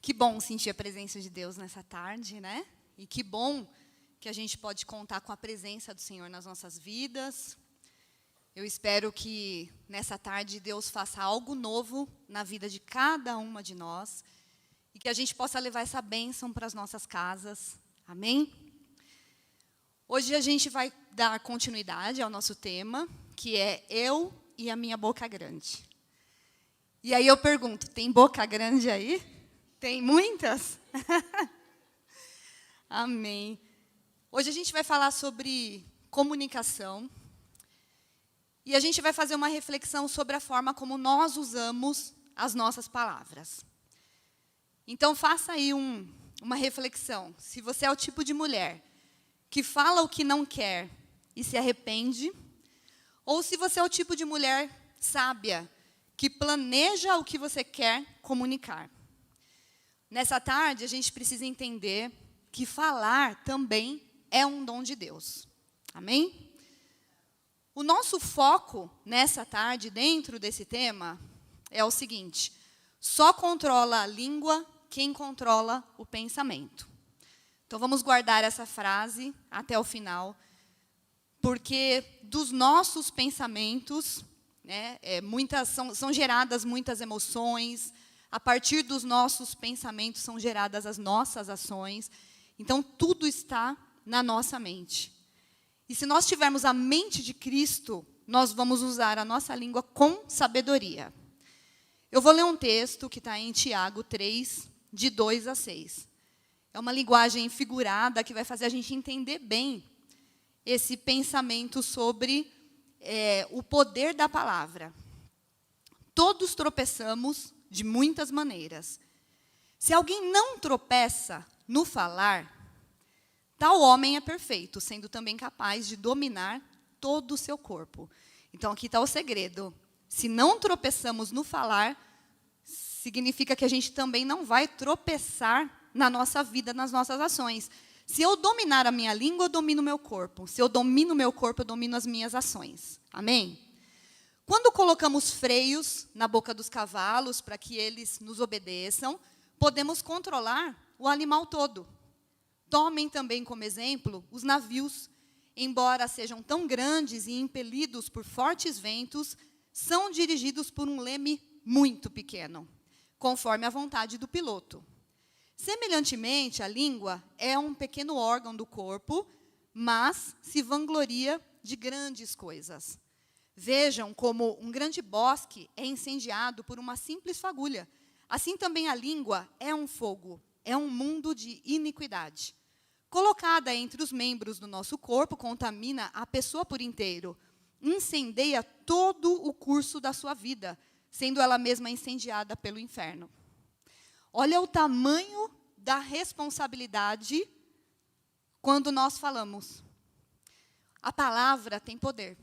Que bom sentir a presença de Deus nessa tarde, né? E que bom que a gente pode contar com a presença do Senhor nas nossas vidas. Eu espero que nessa tarde Deus faça algo novo na vida de cada uma de nós e que a gente possa levar essa bênção para as nossas casas. Amém? Hoje a gente vai dar continuidade ao nosso tema, que é Eu e a Minha Boca Grande. E aí eu pergunto, tem boca grande aí? Tem muitas? Amém. Hoje a gente vai falar sobre comunicação. E a gente vai fazer uma reflexão sobre a forma como nós usamos as nossas palavras. Então, faça aí uma reflexão. Se você é o tipo de mulher que fala o que não quer e se arrepende, ou se você é o tipo de mulher sábia, que planeja o que você quer comunicar. Nessa tarde, a gente precisa entender que falar também é um dom de Deus. Amém? O nosso foco nessa tarde, dentro desse tema, é o seguinte: só controla a língua quem controla o pensamento. Então, vamos guardar essa frase até o final, porque dos nossos pensamentos, né, são geradas muitas emoções, a partir dos nossos pensamentos são geradas as nossas ações, então tudo está na nossa mente. E se nós tivermos a mente de Cristo, nós vamos usar a nossa língua com sabedoria. Eu vou ler um texto que está em Tiago 3, de 2 a 6. É uma linguagem figurada que vai fazer a gente entender bem esse pensamento sobre o poder da palavra. Todos tropeçamos de muitas maneiras. Se alguém não tropeça no falar, tal homem é perfeito, sendo também capaz de dominar todo o seu corpo. Então, aqui está o segredo. Se não tropeçamos no falar, significa que a gente também não vai tropeçar na nossa vida, nas nossas ações. Se eu dominar a minha língua, eu domino o meu corpo. Se eu domino o meu corpo, eu domino as minhas ações. Amém? Quando colocamos freios na boca dos cavalos para que eles nos obedeçam, podemos controlar o animal todo. Tomem também como exemplo os navios. Embora sejam tão grandes e impelidos por fortes ventos, são dirigidos por um leme muito pequeno, conforme a vontade do piloto. Semelhantemente, a língua é um pequeno órgão do corpo, mas se vangloria de grandes coisas. Vejam como um grande bosque é incendiado por uma simples fagulha. Assim também a língua é um fogo, é um mundo de iniquidade. Colocada entre os membros do nosso corpo, contamina a pessoa por inteiro. Incendeia todo o curso da sua vida, sendo ela mesma incendiada pelo inferno. Olha o tamanho da responsabilidade quando nós falamos. A palavra tem poder.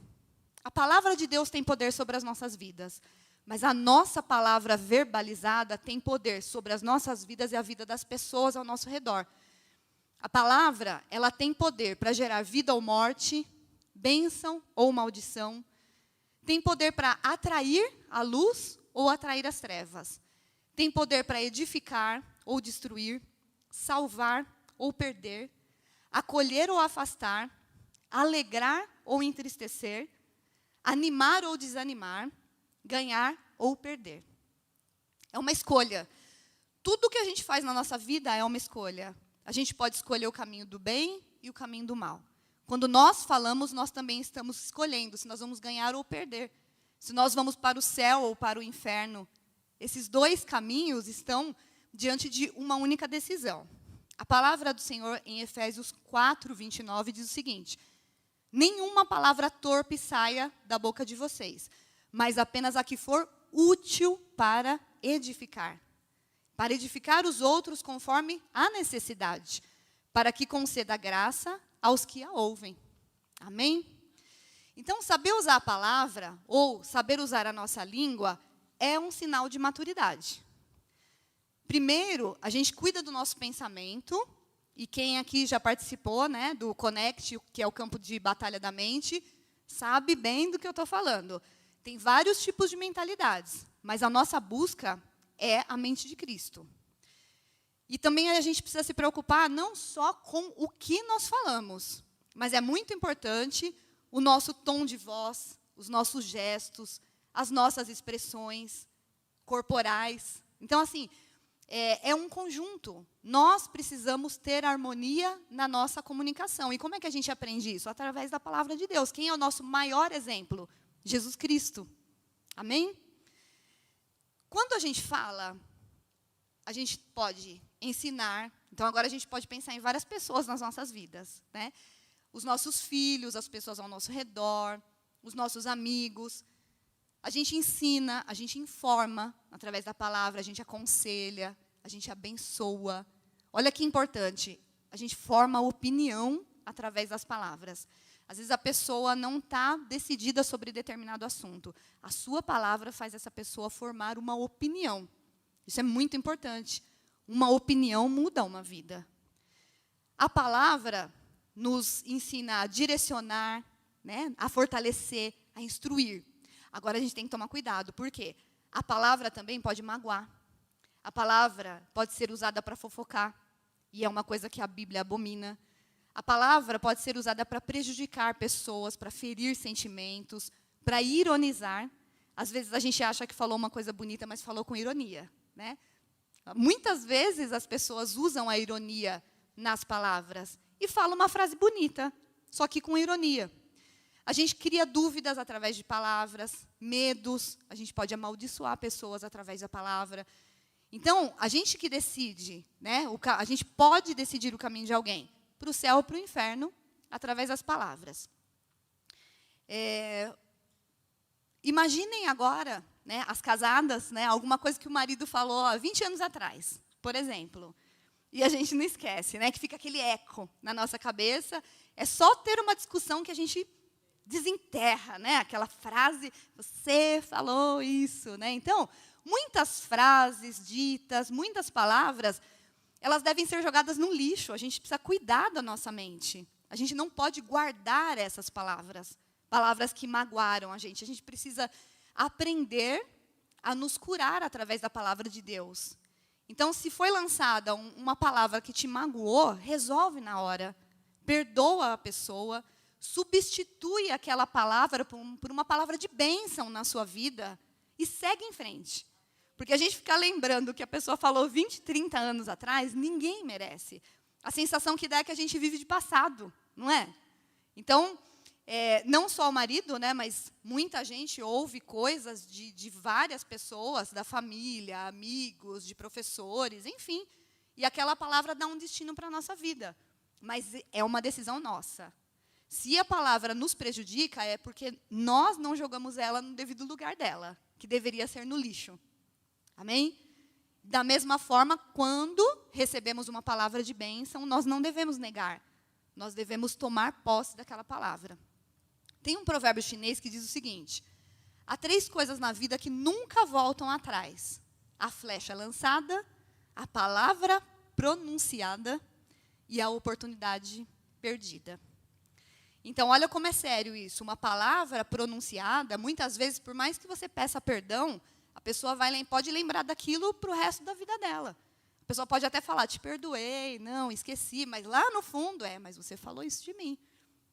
A palavra de Deus tem poder sobre as nossas vidas. Mas a nossa palavra verbalizada tem poder sobre as nossas vidas e a vida das pessoas ao nosso redor. A palavra, ela tem poder para gerar vida ou morte, bênção ou maldição. Tem poder para atrair a luz ou atrair as trevas. Tem poder para edificar ou destruir, salvar ou perder, acolher ou afastar, alegrar ou entristecer, animar ou desanimar, ganhar ou perder. É uma escolha. Tudo que a gente faz na nossa vida é uma escolha. A gente pode escolher o caminho do bem e o caminho do mal. Quando nós falamos, nós também estamos escolhendo se nós vamos ganhar ou perder. Se nós vamos para o céu ou para o inferno. Esses dois caminhos estão diante de uma única decisão. A palavra do Senhor em Efésios 4, 29 diz o seguinte: nenhuma palavra torpe saia da boca de vocês, mas apenas a que for útil para edificar os outros conforme a necessidade, para que conceda graça aos que a ouvem. Amém? Então, saber usar a palavra, ou saber usar a nossa língua, é um sinal de maturidade. Primeiro, a gente cuida do nosso pensamento, e quem aqui já participou, né, do Connect, que é o campo de batalha da mente, sabe bem do que eu estou falando. Tem vários tipos de mentalidades, mas a nossa busca é a mente de Cristo. E também a gente precisa se preocupar não só com o que nós falamos, mas é muito importante o nosso tom de voz, os nossos gestos, as nossas expressões corporais. Então, assim, é um conjunto. Nós precisamos ter harmonia na nossa comunicação. E como é que a gente aprende isso? Através da palavra de Deus. Quem é o nosso maior exemplo? Jesus Cristo. Amém? Quando a gente fala, a gente pode ensinar. Então, agora a gente pode pensar em várias pessoas nas nossas vidas, né? Os nossos filhos, as pessoas ao nosso redor, os nossos amigos. A gente ensina, a gente informa através da palavra, a gente aconselha, a gente abençoa. Olha que importante, a gente forma opinião através das palavras. Às vezes a pessoa não está decidida sobre determinado assunto. A sua palavra faz essa pessoa formar uma opinião. Isso é muito importante. Uma opinião muda uma vida. A palavra nos ensina a direcionar, né, a fortalecer, a instruir. Agora a gente tem que tomar cuidado, porque a palavra também pode magoar. A palavra pode ser usada para fofocar, e é uma coisa que a Bíblia abomina. A palavra pode ser usada para prejudicar pessoas, para ferir sentimentos, para ironizar. Às vezes a gente acha que falou uma coisa bonita, mas falou com ironia, né? Muitas vezes as pessoas usam a ironia nas palavras e falam uma frase bonita, só que com ironia. A gente cria dúvidas através de palavras, medos, a gente pode amaldiçoar pessoas através da palavra. Então, a gente que decide, né, a gente pode decidir o caminho de alguém, para o céu ou para o inferno, através das palavras. Imaginem agora, né, as casadas, né, alguma coisa que o marido falou há 20 anos atrás, por exemplo. E a gente não esquece, né, que fica aquele eco na nossa cabeça. É só ter uma discussão que a gente desenterra, né, aquela frase, você falou isso, né? Então, muitas frases ditas, muitas palavras, elas devem ser jogadas no lixo. A gente precisa cuidar da nossa mente. A gente não pode guardar essas palavras, palavras que magoaram a gente. A gente precisa aprender a nos curar através da palavra de Deus. Então, se foi lançada uma palavra que te magoou, resolve na hora. Perdoa a pessoa, substitui aquela palavra por uma palavra de bênção na sua vida e segue em frente. Porque a gente ficar lembrando que a pessoa falou 20, 30 anos atrás, ninguém merece. A sensação que dá é que a gente vive de passado, não é? Então, não só o marido, né, mas muita gente ouve coisas de várias pessoas, da família, amigos, de professores, enfim. E aquela palavra dá um destino para a nossa vida. Mas é uma decisão nossa. Se a palavra nos prejudica, é porque nós não jogamos ela no devido lugar dela, que deveria ser no lixo. Amém? Da mesma forma, quando recebemos uma palavra de bênção, nós não devemos negar. Nós devemos tomar posse daquela palavra. Tem um provérbio chinês que diz o seguinte: há 3 coisas na vida que nunca voltam atrás: a flecha lançada, a palavra pronunciada e a oportunidade perdida. Então, olha como é sério isso. Uma palavra pronunciada, muitas vezes, por mais que você peça perdão, a pessoa pode lembrar daquilo para o resto da vida dela. A pessoa pode até falar, te perdoei, não, esqueci, mas lá no fundo, mas você falou isso de mim.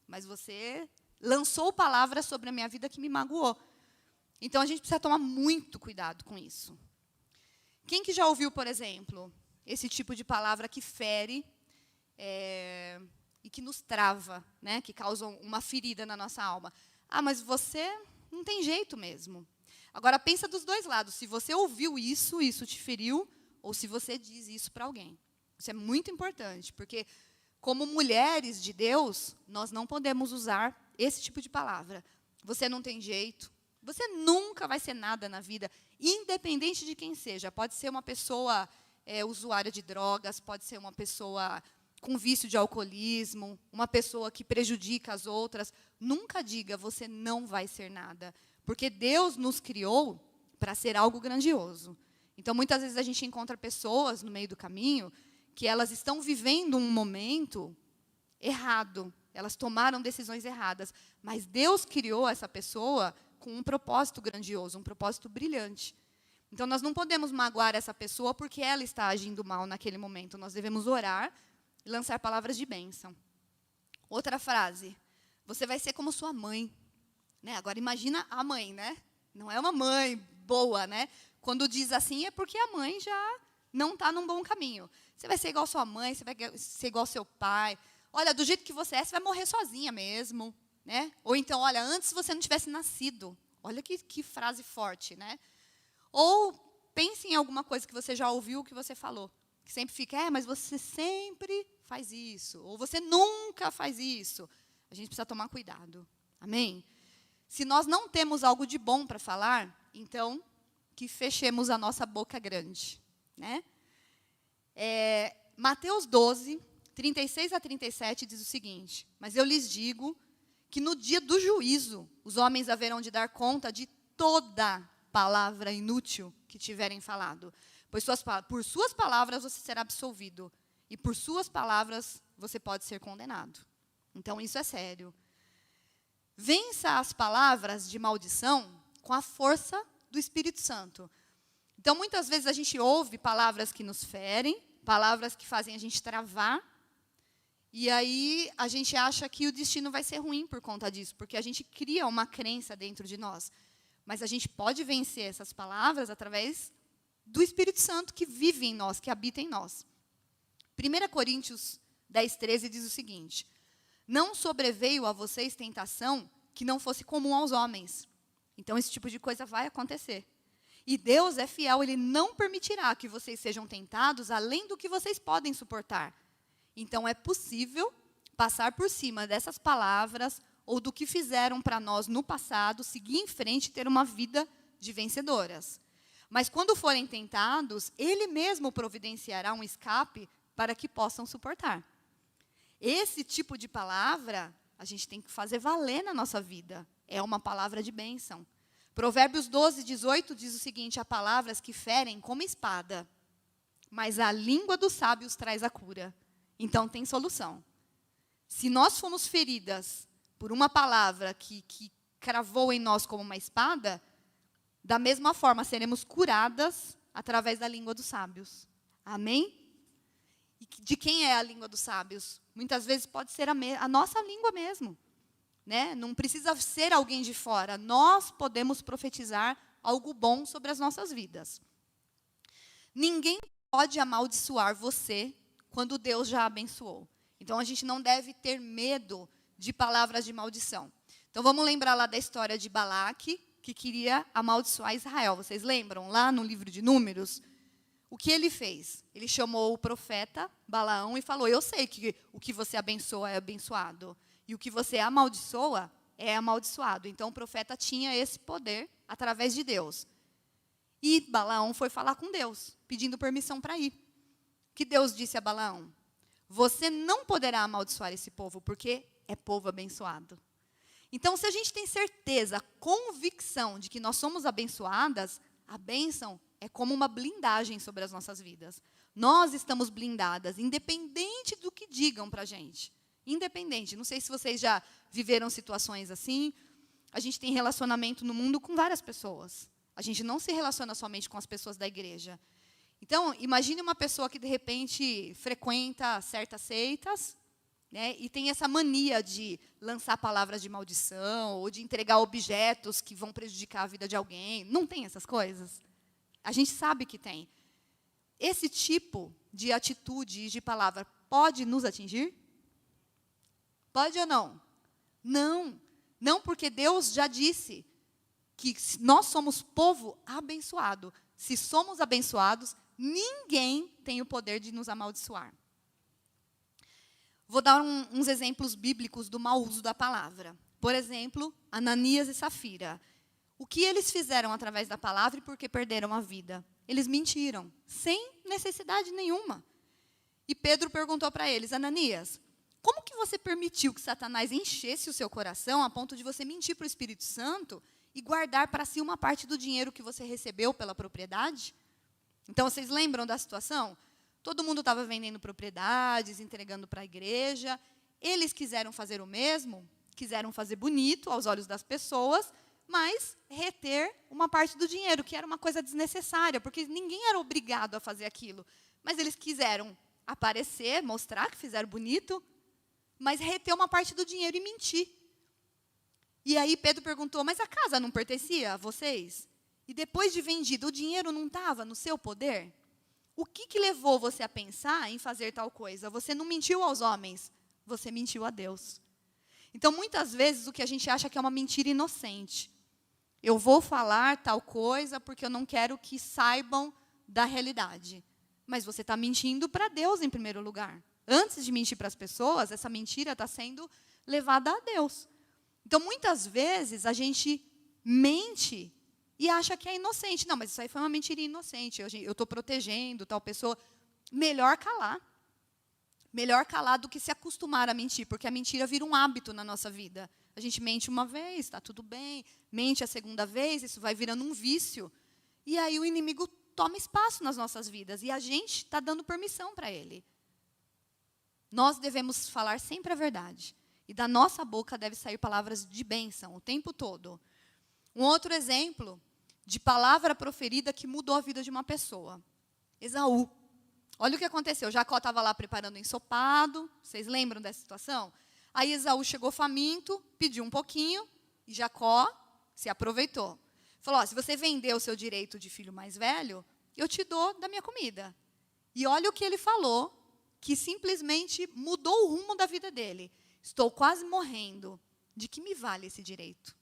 Mas você lançou palavras sobre a minha vida que me magoou. Então, a gente precisa tomar muito cuidado com isso. Quem que já ouviu, por exemplo, esse tipo de palavra que fere e que nos trava, né, que causam uma ferida na nossa alma? Ah, mas você não tem jeito mesmo. Agora, pensa dos dois lados. Se você ouviu isso te feriu, ou se você diz isso para alguém. Isso é muito importante, porque, como mulheres de Deus, nós não podemos usar esse tipo de palavra. Você não tem jeito. Você nunca vai ser nada na vida, independente de quem seja. Pode ser uma pessoa usuária de drogas, pode ser uma pessoa com vício de alcoolismo, uma pessoa que prejudica as outras. Nunca diga, você não vai ser nada. Porque Deus nos criou para ser algo grandioso. Então, muitas vezes a gente encontra pessoas no meio do caminho que elas estão vivendo um momento errado. Elas tomaram decisões erradas. Mas Deus criou essa pessoa com um propósito grandioso, um propósito brilhante. Então, nós não podemos magoar essa pessoa porque ela está agindo mal naquele momento. Nós devemos orar e lançar palavras de bênção. Outra frase. Você vai ser como sua mãe. Né? Agora, imagina a mãe, né? Não é uma mãe boa, né? Quando diz assim, é porque a mãe já não está num bom caminho. Você vai ser igual sua mãe, você vai ser igual seu pai. Olha, do jeito que você é, você vai morrer sozinha mesmo. Né? Ou então, olha, antes você não tivesse nascido. Olha que frase forte, né? Ou pense em alguma coisa que você já ouviu, que você falou. Que sempre fica, mas você sempre faz isso. Ou você nunca faz isso. A gente precisa tomar cuidado. Amém? Se nós não temos algo de bom para falar, então, que fechemos a nossa boca grande. Né? Mateus 12, 36 a 37 diz o seguinte: mas eu lhes digo que no dia do juízo, os homens haverão de dar conta de toda palavra inútil que tiverem falado. Pois por suas palavras você será absolvido, e por suas palavras você pode ser condenado. Então, isso é sério. Vença as palavras de maldição com a força do Espírito Santo. Então, muitas vezes a gente ouve palavras que nos ferem, palavras que fazem a gente travar, e aí a gente acha que o destino vai ser ruim por conta disso, porque a gente cria uma crença dentro de nós. Mas a gente pode vencer essas palavras através do Espírito Santo que vive em nós, que habita em nós. 1 Coríntios 10, 13 diz o seguinte: não sobreveio a vocês tentação que não fosse comum aos homens. Então, esse tipo de coisa vai acontecer. E Deus é fiel, Ele não permitirá que vocês sejam tentados além do que vocês podem suportar. Então, é possível passar por cima dessas palavras ou do que fizeram para nós no passado, seguir em frente e ter uma vida de vencedoras. Mas quando forem tentados, Ele mesmo providenciará um escape para que possam suportar. Esse tipo de palavra, a gente tem que fazer valer na nossa vida. É uma palavra de bênção. Provérbios 12, 18 diz o seguinte: há palavras que ferem como espada, mas a língua dos sábios traz a cura. Então, tem solução. Se nós fomos feridas por uma palavra que cravou em nós como uma espada, da mesma forma seremos curadas através da língua dos sábios. Amém? E de quem é a língua dos sábios? Muitas vezes pode ser a nossa língua mesmo. Né? Não precisa ser alguém de fora. Nós podemos profetizar algo bom sobre as nossas vidas. Ninguém pode amaldiçoar você quando Deus já abençoou. Então, a gente não deve ter medo de palavras de maldição. Então, vamos lembrar lá da história de Balaque, que queria amaldiçoar Israel. Vocês lembram? Lá no livro de Números, o que ele fez? Ele chamou o profeta Balaão e falou: eu sei que o que você abençoa é abençoado, e o que você amaldiçoa é amaldiçoado. Então, o profeta tinha esse poder através de Deus. E Balaão foi falar com Deus, pedindo permissão para ir. O que Deus disse a Balaão? Você não poderá amaldiçoar esse povo, porque é povo abençoado. Então, se a gente tem certeza, convicção de que nós somos abençoadas, a bênção é como uma blindagem sobre as nossas vidas. Nós estamos blindadas, independente do que digam para a gente. Independente. Não sei se vocês já viveram situações assim. A gente tem relacionamento no mundo com várias pessoas. A gente não se relaciona somente com as pessoas da igreja. Então, imagine uma pessoa que, de repente, frequenta certas seitas, né, e tem essa mania de lançar palavras de maldição ou de entregar objetos que vão prejudicar a vida de alguém. Não tem essas coisas? A gente sabe que tem. Esse tipo de atitude e de palavra pode nos atingir? Pode ou não? Não. Não, porque Deus já disse que nós somos povo abençoado. Se somos abençoados, ninguém tem o poder de nos amaldiçoar. Vou dar uns exemplos bíblicos do mau uso da palavra. Por exemplo, Ananias e Safira. O que eles fizeram através da palavra e por que perderam a vida? Eles mentiram, sem necessidade nenhuma. E Pedro perguntou para eles: Ananias, como que você permitiu que Satanás enchesse o seu coração a ponto de você mentir para o Espírito Santo e guardar para si uma parte do dinheiro que você recebeu pela propriedade? Então, vocês lembram da situação? Todo mundo estava vendendo propriedades, entregando para a igreja. Eles quiseram fazer o mesmo, quiseram fazer bonito aos olhos das pessoas, mas reter uma parte do dinheiro, que era uma coisa desnecessária, porque ninguém era obrigado a fazer aquilo. Mas eles quiseram aparecer, mostrar que fizeram bonito, mas reter uma parte do dinheiro e mentir. E aí Pedro perguntou, mas a casa não pertencia a vocês? E depois de vendido, o dinheiro não estava no seu poder? O que levou você a pensar em fazer tal coisa? Você não mentiu aos homens, você mentiu a Deus. Então, muitas vezes, o que a gente acha que é uma mentira inocente. Eu vou falar tal coisa porque eu não quero que saibam da realidade. Mas você está mentindo para Deus em primeiro lugar. Antes de mentir para as pessoas, essa mentira está sendo levada a Deus. Então, muitas vezes, a gente mente e acha que é inocente. Não, mas isso aí foi uma mentira inocente. Eu estou protegendo tal pessoa. Melhor calar. Melhor calar do que se acostumar a mentir, porque a mentira vira um hábito na nossa vida. A gente mente uma vez, está tudo bem. Mente a segunda vez, isso vai virando um vício. E aí o inimigo toma espaço nas nossas vidas. E a gente está dando permissão para ele. Nós devemos falar sempre a verdade. E da nossa boca deve sair palavras de bênção o tempo todo. Um outro exemplo de palavra proferida que mudou a vida de uma pessoa. Esaú. Olha o que aconteceu. Jacó estava lá preparando o ensopado. Vocês lembram dessa situação? Aí Esaú chegou faminto, pediu um pouquinho, e Jacó se aproveitou. Falou, se você vender o seu direito de filho mais velho, eu te dou da minha comida. E olha o que ele falou, que simplesmente mudou o rumo da vida dele. Estou quase morrendo. De que me vale esse direito?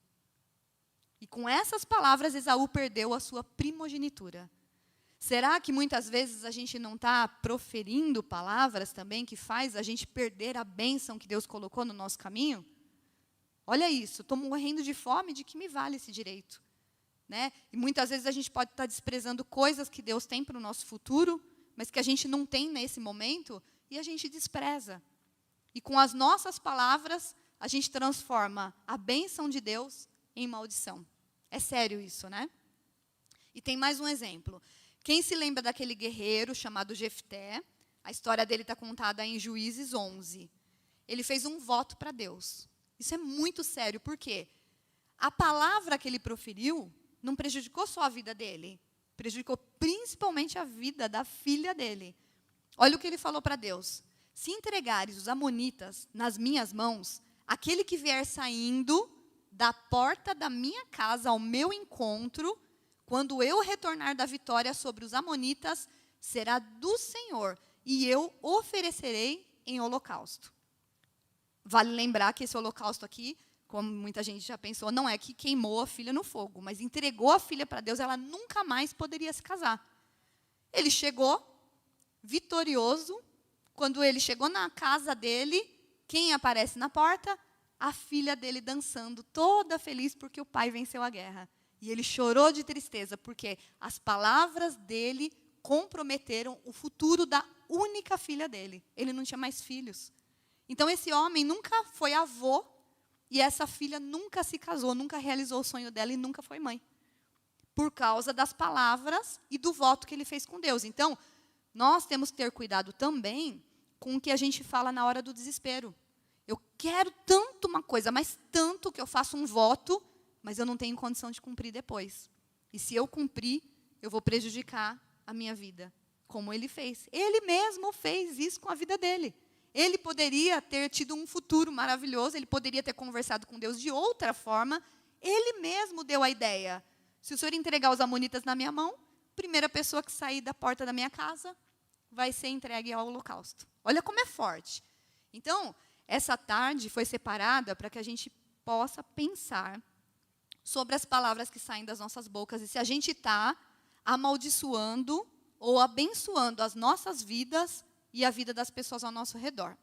E com essas palavras, Esaú perdeu a sua primogenitura. Será que muitas vezes a gente não está proferindo palavras também que faz a gente perder a bênção que Deus colocou no nosso caminho? Olha isso, estou morrendo de fome, de que me vale esse direito? Né? E muitas vezes a gente pode estar desprezando coisas que Deus tem para o nosso futuro, mas que a gente não tem nesse momento, e a gente despreza. E com as nossas palavras, a gente transforma a bênção de Deus em maldição. É sério isso, né? E tem mais um exemplo. Quem se lembra daquele guerreiro chamado Jefté? A história dele está contada em Juízes 11. Ele fez um voto para Deus. Isso é muito sério, por quê? A palavra que ele proferiu não prejudicou só a vida dele, prejudicou principalmente a vida da filha dele. Olha o que ele falou para Deus. Se entregares os amonitas nas minhas mãos, aquele que vier saindo da porta da minha casa ao meu encontro, quando eu retornar da vitória sobre os amonitas, será do Senhor, e eu oferecerei em holocausto. Vale lembrar que esse holocausto aqui, como muita gente já pensou, não é que queimou a filha no fogo, mas entregou a filha para Deus, ela nunca mais poderia se casar. Ele chegou vitorioso. Quando ele chegou na casa dele, quem aparece na porta? A filha dele dançando, toda feliz porque o pai venceu a guerra. E ele chorou de tristeza, porque as palavras dele comprometeram o futuro da única filha dele. Ele não tinha mais filhos. Então, esse homem nunca foi avô, e essa filha nunca se casou, nunca realizou o sonho dela e nunca foi mãe. Por causa das palavras e do voto que ele fez com Deus. Então, nós temos que ter cuidado também com o que a gente fala na hora do desespero. Eu quero tanto uma coisa, mas tanto que eu faço um voto, mas eu não tenho condição de cumprir depois. E se eu cumprir, eu vou prejudicar a minha vida, como ele fez. Ele mesmo fez isso com a vida dele. Ele poderia ter tido um futuro maravilhoso, ele poderia ter conversado com Deus de outra forma. Ele mesmo deu a ideia. Se o Senhor entregar os amonitas na minha mão, a primeira pessoa que sair da porta da minha casa vai ser entregue ao holocausto. Olha como é forte. Então, essa tarde foi separada para que a gente possa pensar sobre as palavras que saem das nossas bocas e se a gente está amaldiçoando ou abençoando as nossas vidas e a vida das pessoas ao nosso redor.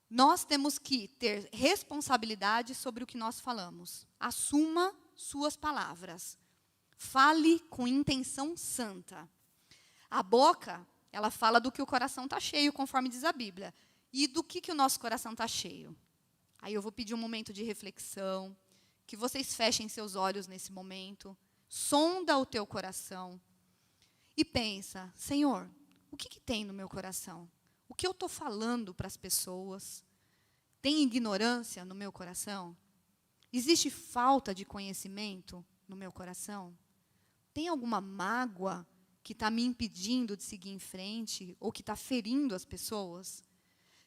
Nós temos que ter responsabilidade sobre o que nós falamos. Assuma suas palavras. Fale com intenção santa. A boca, ela fala do que o coração está cheio, conforme diz a Bíblia. E do que o nosso coração está cheio? Aí eu vou pedir um momento de reflexão, que vocês fechem seus olhos nesse momento, sonda o teu coração e pensa, Senhor, o que tem no meu coração? O que eu estou falando para as pessoas? Tem ignorância no meu coração? Existe falta de conhecimento no meu coração? Tem alguma mágoa que está me impedindo de seguir em frente ou que está ferindo as pessoas?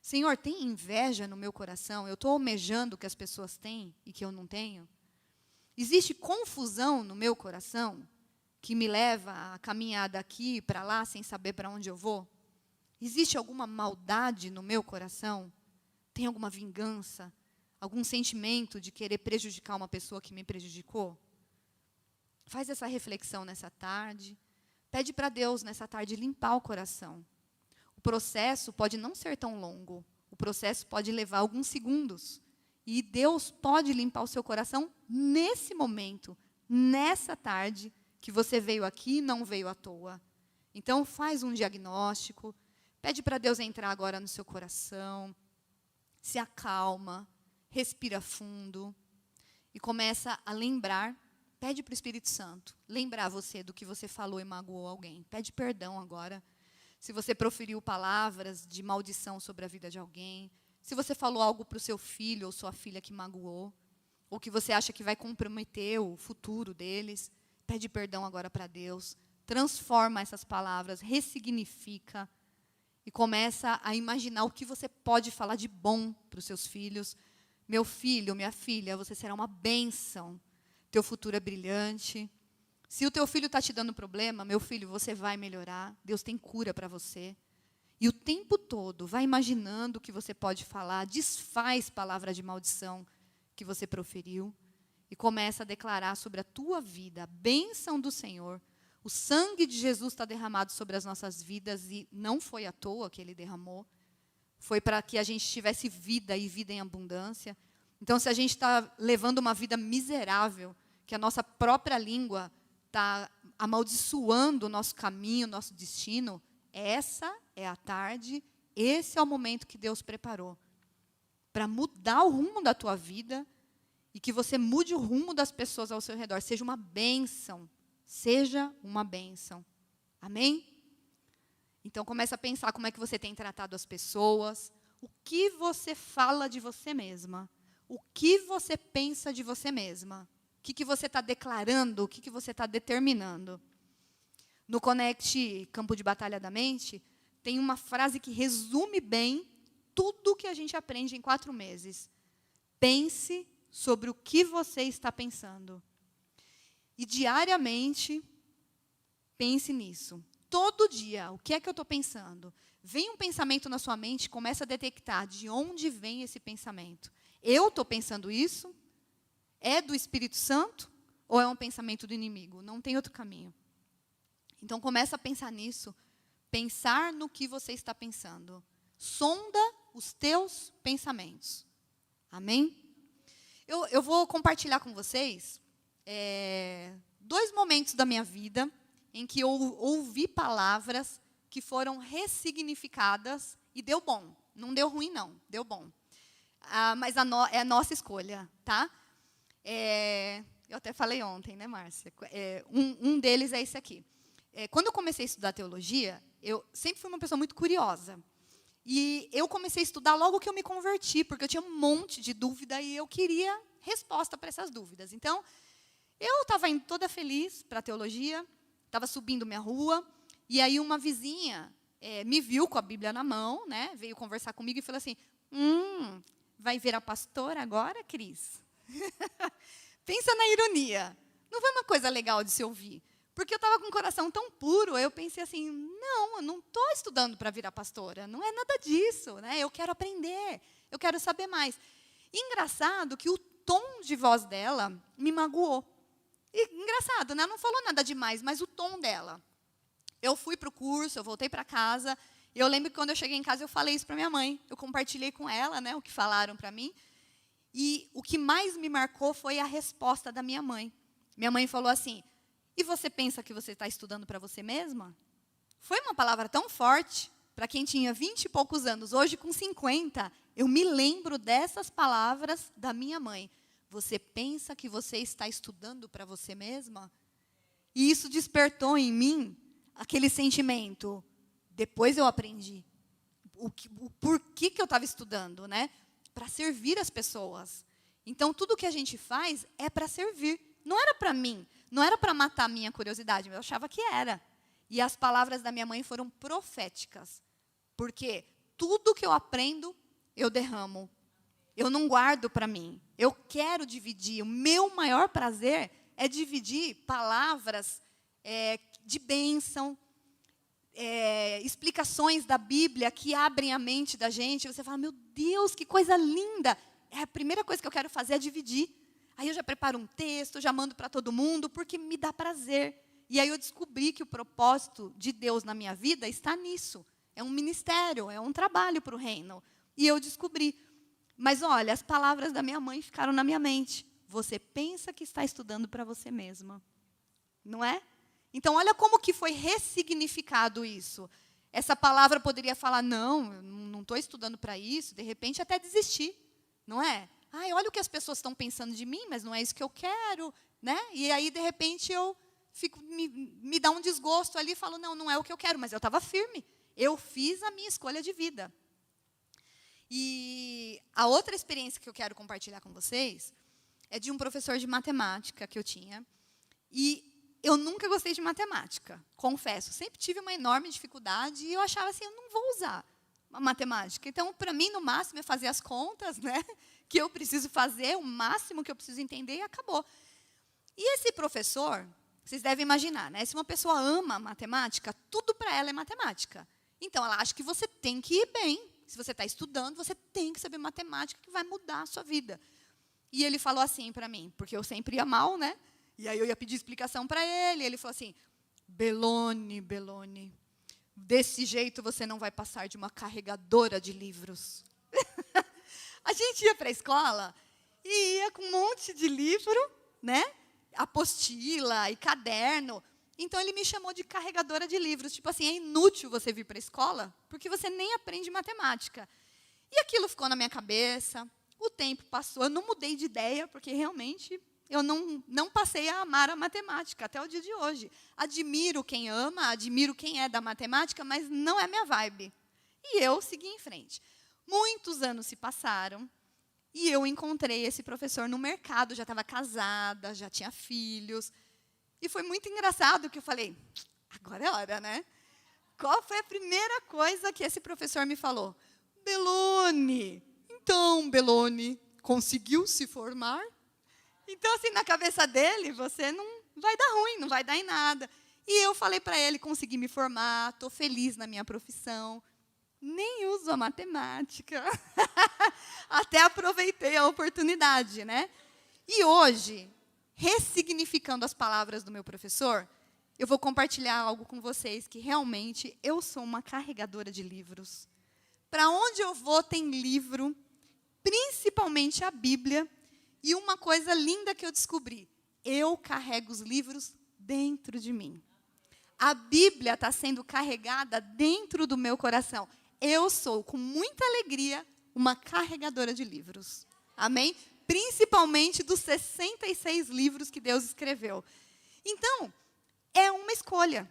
Senhor, tem inveja no meu coração? Eu estou almejando o que as pessoas têm e que eu não tenho? Existe confusão no meu coração que me leva a caminhar daqui para lá sem saber para onde eu vou? Existe alguma maldade no meu coração? Tem alguma vingança? Algum sentimento de querer prejudicar uma pessoa que me prejudicou? Faz essa reflexão nessa tarde. Pede para Deus, nessa tarde, limpar o coração. O processo pode não ser tão longo. O processo pode levar alguns segundos. E Deus pode limpar o seu coração nesse momento, nessa tarde, que você veio aqui e não veio à toa. Então, faz um diagnóstico. Pede para Deus entrar agora no seu coração. Se acalma. Respira fundo. E começa a lembrar. Pede para o Espírito Santo lembrar você do que você falou e magoou alguém. Pede perdão agora. Se você proferiu palavras de maldição sobre a vida de alguém. Se você falou algo para o seu filho ou sua filha que magoou. Ou que você acha que vai comprometer o futuro deles. Pede perdão agora para Deus. Transforma essas palavras, ressignifica. E começa a imaginar o que você pode falar de bom para os seus filhos. Meu filho, minha filha, você será uma bênção. Teu futuro é brilhante. Se o teu filho está te dando problema, meu filho, você vai melhorar. Deus tem cura para você. E o tempo todo, vai imaginando o que você pode falar. Desfaz palavra de maldição que você proferiu. E começa a declarar sobre a tua vida a bênção do Senhor. O sangue de Jesus está derramado sobre as nossas vidas. E não foi à toa que Ele derramou. Foi para que a gente tivesse vida e vida em abundância. Então, se a gente está levando uma vida miserável, que a nossa própria língua está amaldiçoando o nosso caminho, o nosso destino, essa é a tarde, esse é o momento que Deus preparou para mudar o rumo da tua vida e que você mude o rumo das pessoas ao seu redor. Seja uma bênção. Seja uma bênção. Amém? Então, comece a pensar como é que você tem tratado as pessoas, o que você fala de você mesma, o que você pensa de você mesma. O que você está declarando? O que você está determinando? No Connect Campo de Batalha da Mente, tem uma frase que resume bem tudo o que a gente aprende em 4 meses. Pense sobre o que você está pensando. E diariamente, pense nisso. Todo dia, o que é que eu estou pensando? Vem um pensamento na sua mente, começa a detectar de onde vem esse pensamento. Eu estou pensando isso? É do Espírito Santo ou é um pensamento do inimigo? Não tem outro caminho. Então, começa a pensar nisso. Pensar no que você está pensando. Sonda os teus pensamentos. Amém? Eu vou compartilhar com vocês 2 momentos da minha vida em que eu ouvi palavras que foram ressignificadas e deu bom. Não deu ruim, não. Deu bom. Mas é a nossa escolha, tá? Eu até falei ontem, né, Márcia? Um deles é esse aqui. Quando eu comecei a estudar teologia, eu sempre fui uma pessoa muito curiosa. E eu comecei a estudar logo que eu me converti, porque eu tinha um monte de dúvida e eu queria resposta para essas dúvidas. Então, eu estava indo toda feliz para a teologia, estava subindo minha rua, e aí uma vizinha me viu com a Bíblia na mão, né, veio conversar comigo e falou assim, vai virar pastora agora, Cris? Pensa na ironia. Não foi uma coisa legal de se ouvir. Porque eu estava com o coração tão puro, eu pensei assim, não, eu não estou estudando para virar pastora. Não é nada disso. Né? Eu quero aprender, eu quero saber mais. E engraçado que o tom de voz dela me magoou. E, engraçado, né? Não falou nada demais, mas o tom dela. Eu fui para o curso, eu voltei para casa. E eu lembro que quando eu cheguei em casa, eu falei isso para minha mãe. Eu compartilhei com ela, né, o que falaram para mim. E o que mais me marcou foi a resposta da minha mãe. Minha mãe falou assim, e você pensa que você está estudando para você mesma? Foi uma palavra tão forte, para quem tinha 20 e poucos anos. Hoje, com 50, eu me lembro dessas palavras da minha mãe. Você pensa que você está estudando para você mesma? E isso despertou em mim aquele sentimento. Depois eu aprendi o porquê que eu estava estudando, né? Para servir as pessoas. Então, tudo que a gente faz é para servir. Não era para mim, não era para matar a minha curiosidade, eu achava que era. E as palavras da minha mãe foram proféticas. Porque tudo que eu aprendo, eu derramo. Eu não guardo para mim. Eu quero dividir. O meu maior prazer é dividir palavras de bênção, explicações da Bíblia que abrem a mente da gente. Você fala, meu Deus, que coisa linda. A primeira coisa que eu quero fazer é dividir. Aí eu já preparo um texto, já mando para todo mundo, porque me dá prazer. E aí eu descobri que o propósito de Deus na minha vida está nisso. É um ministério, é um trabalho para o reino. E eu descobri. Mas olha, as palavras da minha mãe ficaram na minha mente. Você pensa que está estudando para você mesma. Não é? Então, olha como que foi ressignificado isso. Essa palavra poderia falar, não, eu não estou estudando para isso, de repente até desistir. Não é? Ai, olha o que as pessoas estão pensando de mim, mas não é isso que eu quero. Né? E aí, de repente, eu me dá um desgosto ali e falo, não é o que eu quero, mas eu estava firme. Eu fiz a minha escolha de vida. E a outra experiência que eu quero compartilhar com vocês é de um professor de matemática que eu tinha. E eu nunca gostei de matemática, confesso. Sempre tive uma enorme dificuldade e eu achava assim, eu não vou usar a matemática. Então, para mim, no máximo, é fazer as contas, né, que eu preciso fazer, o máximo que eu preciso entender e acabou. E esse professor, vocês devem imaginar, né, se uma pessoa ama matemática, tudo para ela é matemática. Então, ela acha que você tem que ir bem. Se você está estudando, você tem que saber matemática, que vai mudar a sua vida. E ele falou assim para mim, porque eu sempre ia mal, né? E aí eu ia pedir explicação para ele. Ele falou assim, Belone, desse jeito você não vai passar de uma carregadora de livros. A gente ia para a escola e ia com um monte de livro, né? Apostila e caderno. Então, ele me chamou de carregadora de livros. Tipo assim, é inútil você vir para a escola, porque você nem aprende matemática. E aquilo ficou na minha cabeça. O tempo passou, eu não mudei de ideia, porque realmente eu não passei a amar a matemática até o dia de hoje. Admiro quem ama, admiro quem é da matemática, mas não é minha vibe. E eu segui em frente. Muitos anos se passaram e eu encontrei esse professor no mercado. Já estava casada, já tinha filhos. E foi muito engraçado que eu falei, agora é hora, né? Qual foi a primeira coisa que esse professor me falou? Belone, então, Belone, conseguiu se formar? Então, assim, na cabeça dele, você não vai dar ruim, não vai dar em nada. E eu falei para ele, consegui me formar, estou feliz na minha profissão, nem uso a matemática. Até aproveitei a oportunidade, né? E hoje, ressignificando as palavras do meu professor, eu vou compartilhar algo com vocês que realmente eu sou uma carregadora de livros. Para onde eu vou tem livro, principalmente a Bíblia. E uma coisa linda que eu descobri, eu carrego os livros dentro de mim. A Bíblia está sendo carregada dentro do meu coração. Eu sou, com muita alegria, uma carregadora de livros. Amém? Principalmente dos 66 livros que Deus escreveu. Então, é uma escolha.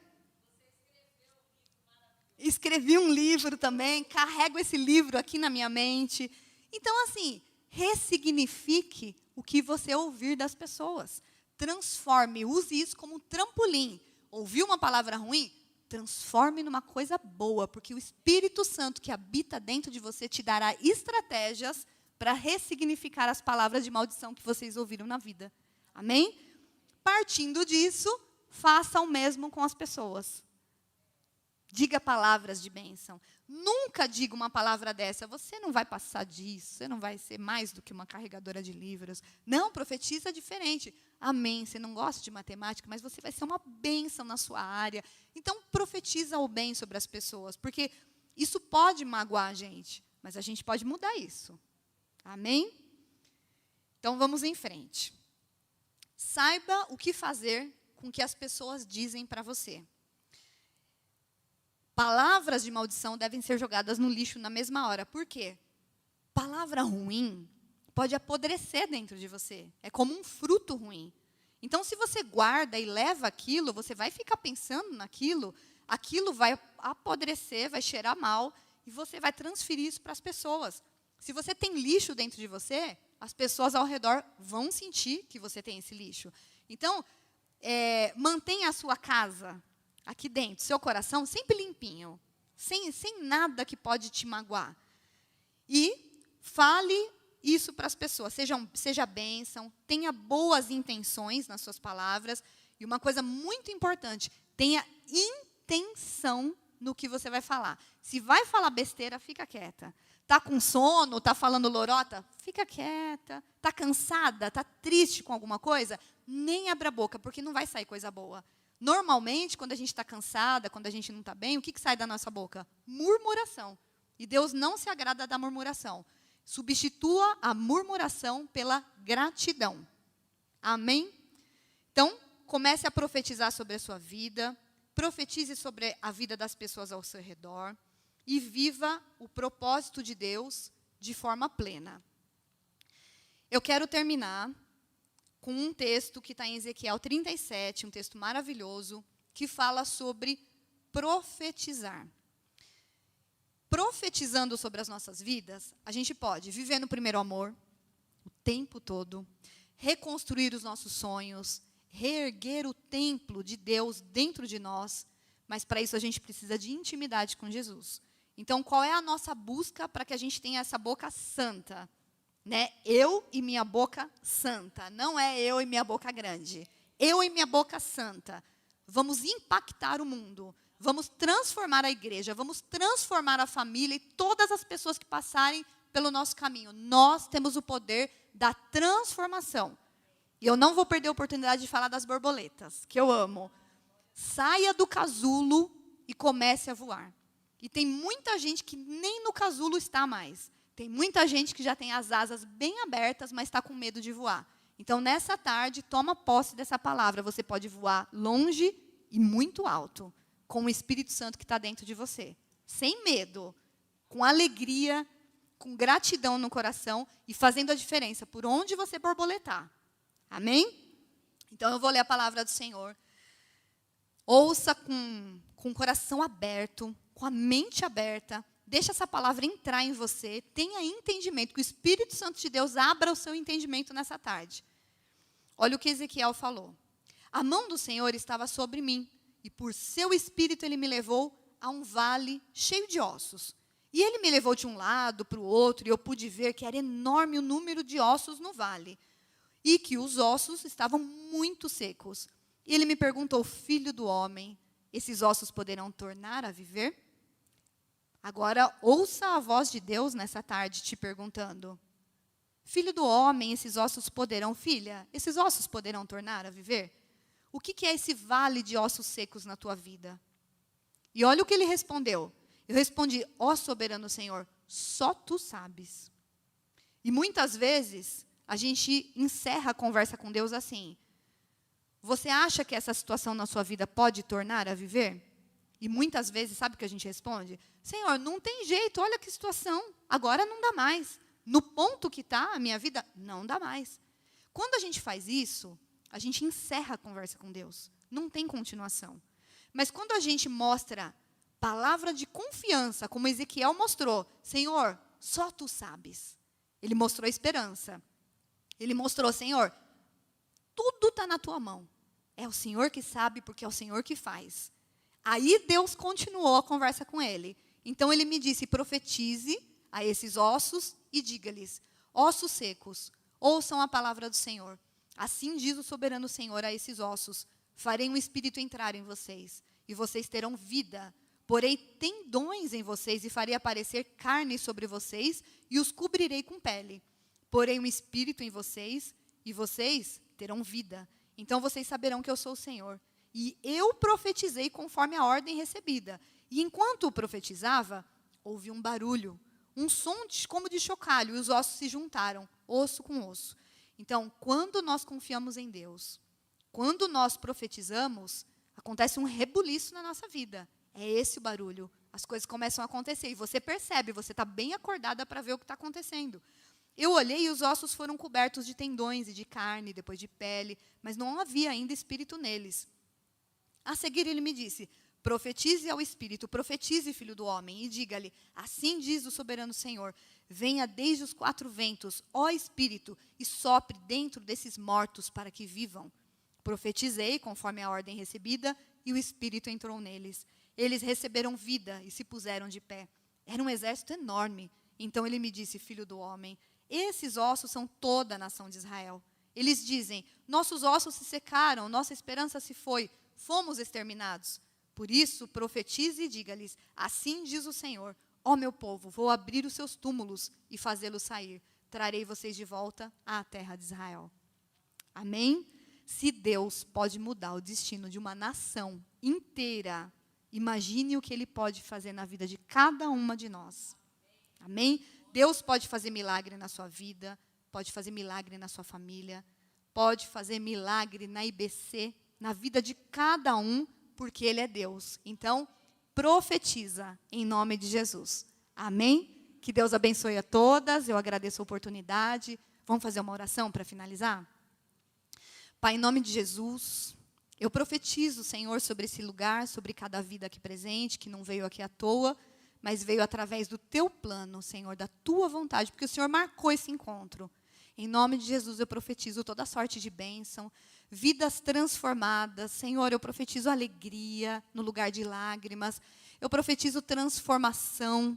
Escrevi um livro também, carrego esse livro aqui na minha mente. Então, assim, ressignifique o que você ouvir das pessoas. Transforme, use isso como um trampolim. Ouviu uma palavra ruim? Transforme numa coisa boa, porque o Espírito Santo que habita dentro de você te dará estratégias para ressignificar as palavras de maldição que vocês ouviram na vida. Amém? Partindo disso, faça o mesmo com as pessoas. Diga palavras de bênção. Nunca diga uma palavra dessa, você não vai passar disso, você não vai ser mais do que uma carregadora de livros. Não, profetiza diferente. Amém, você não gosta de matemática, mas você vai ser uma bênção na sua área. Então, profetiza o bem sobre as pessoas, porque isso pode magoar a gente, mas a gente pode mudar isso. Amém? Então, vamos em frente. Saiba o que fazer com o que as pessoas dizem para você. Palavras de maldição devem ser jogadas no lixo na mesma hora. Por quê? Palavra ruim pode apodrecer dentro de você. É como um fruto ruim. Então, se você guarda e leva aquilo, você vai ficar pensando naquilo, aquilo vai apodrecer, vai cheirar mal, e você vai transferir isso para as pessoas. Se você tem lixo dentro de você, as pessoas ao redor vão sentir que você tem esse lixo. Então, mantenha a sua casa aqui dentro, seu coração sempre limpinho, sem nada que pode te magoar. E fale isso para as pessoas, seja bênção, tenha boas intenções nas suas palavras. E uma coisa muito importante, tenha intenção no que você vai falar. Se vai falar besteira, fica quieta. Está com sono, está falando lorota? Fica quieta. Está cansada, está triste com alguma coisa? Nem abra a boca, porque não vai sair coisa boa. Normalmente, quando a gente está cansada, quando a gente não está bem, o que sai da nossa boca? Murmuração. E Deus não se agrada da murmuração. Substitua a murmuração pela gratidão. Amém? Então, comece a profetizar sobre a sua vida, profetize sobre a vida das pessoas ao seu redor e viva o propósito de Deus de forma plena. Eu quero terminar com um texto que está em Ezequiel 37, um texto maravilhoso, que fala sobre profetizar. Profetizando sobre as nossas vidas, a gente pode viver no primeiro amor o tempo todo, reconstruir os nossos sonhos, reerguer o templo de Deus dentro de nós, mas para isso a gente precisa de intimidade com Jesus. Então, qual é a nossa busca para que a gente tenha essa boca santa? Eu e minha boca santa, não é eu e minha boca grande. Eu e minha boca santa. Vamos impactar o mundo, vamos transformar a igreja, vamos transformar a família e todas as pessoas que passarem pelo nosso caminho. Nós temos o poder da transformação. E eu não vou perder a oportunidade de falar das borboletas, que eu amo. Saia do casulo e comece a voar. E tem muita gente que nem no casulo está mais. Tem muita gente que já tem as asas bem abertas, mas está com medo de voar. Então, nessa tarde, toma posse dessa palavra. Você pode voar longe e muito alto, com o Espírito Santo que está dentro de você. Sem medo, com alegria, com gratidão no coração e fazendo a diferença por onde você borboletar. Amém? Então, eu vou ler a palavra do Senhor. Ouça com o coração aberto, com a mente aberta. Deixa essa palavra entrar em você. Tenha entendimento, que o Espírito Santo de Deus abra o seu entendimento nessa tarde. Olha o que Ezequiel falou. A mão do Senhor estava sobre mim, e por seu Espírito ele me levou a um vale cheio de ossos. E ele me levou de um lado para o outro, e eu pude ver que era enorme o número de ossos no vale, e que os ossos estavam muito secos. E ele me perguntou: filho do homem, esses ossos poderão tornar a viver? Agora, ouça a voz de Deus nessa tarde te perguntando: filho do homem, esses ossos poderão, filha, esses ossos poderão tornar a viver? O que é esse vale de ossos secos na tua vida? E olha o que ele respondeu. Eu respondi: ó soberano Senhor, só tu sabes. E muitas vezes a gente encerra a conversa com Deus assim: você acha que essa situação na sua vida pode tornar a viver? E muitas vezes, sabe o que a gente responde? Senhor, não tem jeito, olha que situação, agora não dá mais. No ponto que está a minha vida, não dá mais. Quando a gente faz isso, a gente encerra a conversa com Deus. Não tem continuação. Mas quando a gente mostra palavra de confiança, como Ezequiel mostrou: Senhor, só tu sabes. Ele mostrou esperança. Ele mostrou: Senhor, tudo está na tua mão. É o Senhor que sabe, porque é o Senhor que faz. Aí Deus continuou a conversa com ele. Então ele me disse: profetize a esses ossos e diga-lhes: ossos secos, ouçam a palavra do Senhor. Assim diz o soberano Senhor a esses ossos: farei um espírito entrar em vocês, e vocês terão vida. Porei tendões em vocês e farei aparecer carne sobre vocês e os cobrirei com pele. Porei um espírito em vocês e vocês terão vida. Então vocês saberão que eu sou o Senhor. E eu profetizei conforme a ordem recebida. E enquanto eu profetizava, houve um barulho, um som como de chocalho, e os ossos se juntaram, osso com osso. Então, quando nós confiamos em Deus, quando nós profetizamos, acontece um rebuliço na nossa vida. É esse o barulho. As coisas começam a acontecer. E você percebe, você está bem acordada para ver o que está acontecendo. Eu olhei e os ossos foram cobertos de tendões e de carne, depois de pele, mas não havia ainda espírito neles. A seguir ele me disse: Profetize ao Espírito, profetize, filho do homem, e diga-lhe, assim diz o soberano Senhor, venha desde os 4 ventos, ó Espírito, e sopre dentro desses mortos para que vivam. Profetizei conforme a ordem recebida, e o Espírito entrou neles. Eles receberam vida e se puseram de pé. Era um exército enorme. Então ele me disse, filho do homem, esses ossos são toda a nação de Israel. Eles dizem, nossos ossos se secaram, nossa esperança se foi, fomos exterminados. Por isso, profetize e diga-lhes, assim diz o Senhor, ó meu povo, vou abrir os seus túmulos e fazê-los sair. Trarei vocês de volta à terra de Israel. Amém? Se Deus pode mudar o destino de uma nação inteira, imagine o que Ele pode fazer na vida de cada uma de nós. Amém? Deus pode fazer milagre na sua vida, pode fazer milagre na sua família, pode fazer milagre na IBC, na vida de cada um, porque Ele é Deus. Então, profetiza em nome de Jesus. Amém? Que Deus abençoe a todas, eu agradeço a oportunidade. Vamos fazer uma oração para finalizar? Pai, em nome de Jesus, eu profetizo, Senhor, sobre esse lugar, sobre cada vida aqui presente, que não veio aqui à toa, mas veio através do Teu plano, Senhor, da Tua vontade, porque o Senhor marcou esse encontro. Em nome de Jesus, eu profetizo toda sorte de bênção, vidas transformadas. Senhor, eu profetizo alegria no lugar de lágrimas. Eu profetizo transformação.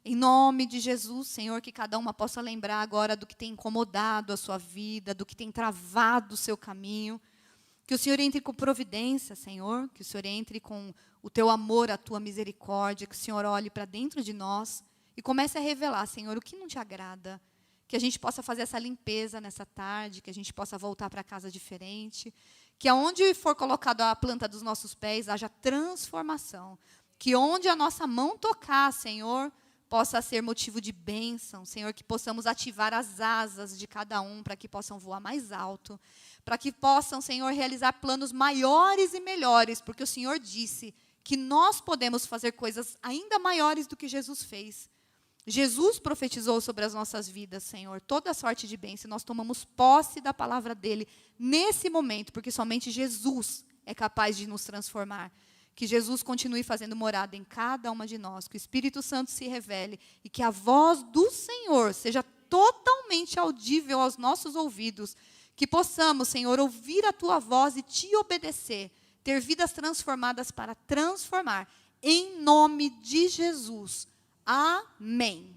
Em nome de Jesus, Senhor, que cada uma possa lembrar agora do que tem incomodado a sua vida, do que tem travado o seu caminho. Que o Senhor entre com providência, Senhor, que o Senhor entre com o Teu amor, a Tua misericórdia, que o Senhor olhe para dentro de nós e comece a revelar, Senhor, o que não te agrada. Que a gente possa fazer essa limpeza nessa tarde, que a gente possa voltar para casa diferente, que aonde for colocada a planta dos nossos pés, haja transformação. Que onde a nossa mão tocar, Senhor, possa ser motivo de bênção, Senhor, que possamos ativar as asas de cada um para que possam voar mais alto, para que possam, Senhor, realizar planos maiores e melhores, porque o Senhor disse que nós podemos fazer coisas ainda maiores do que Jesus fez. Jesus profetizou sobre as nossas vidas, Senhor, toda sorte de bênção, e nós tomamos posse da palavra dele nesse momento, porque somente Jesus é capaz de nos transformar. Que Jesus continue fazendo morada em cada uma de nós, que o Espírito Santo se revele e que a voz do Senhor seja totalmente audível aos nossos ouvidos, que possamos, Senhor, ouvir a Tua voz e Te obedecer, ter vidas transformadas para transformar, em nome de Jesus. Amém.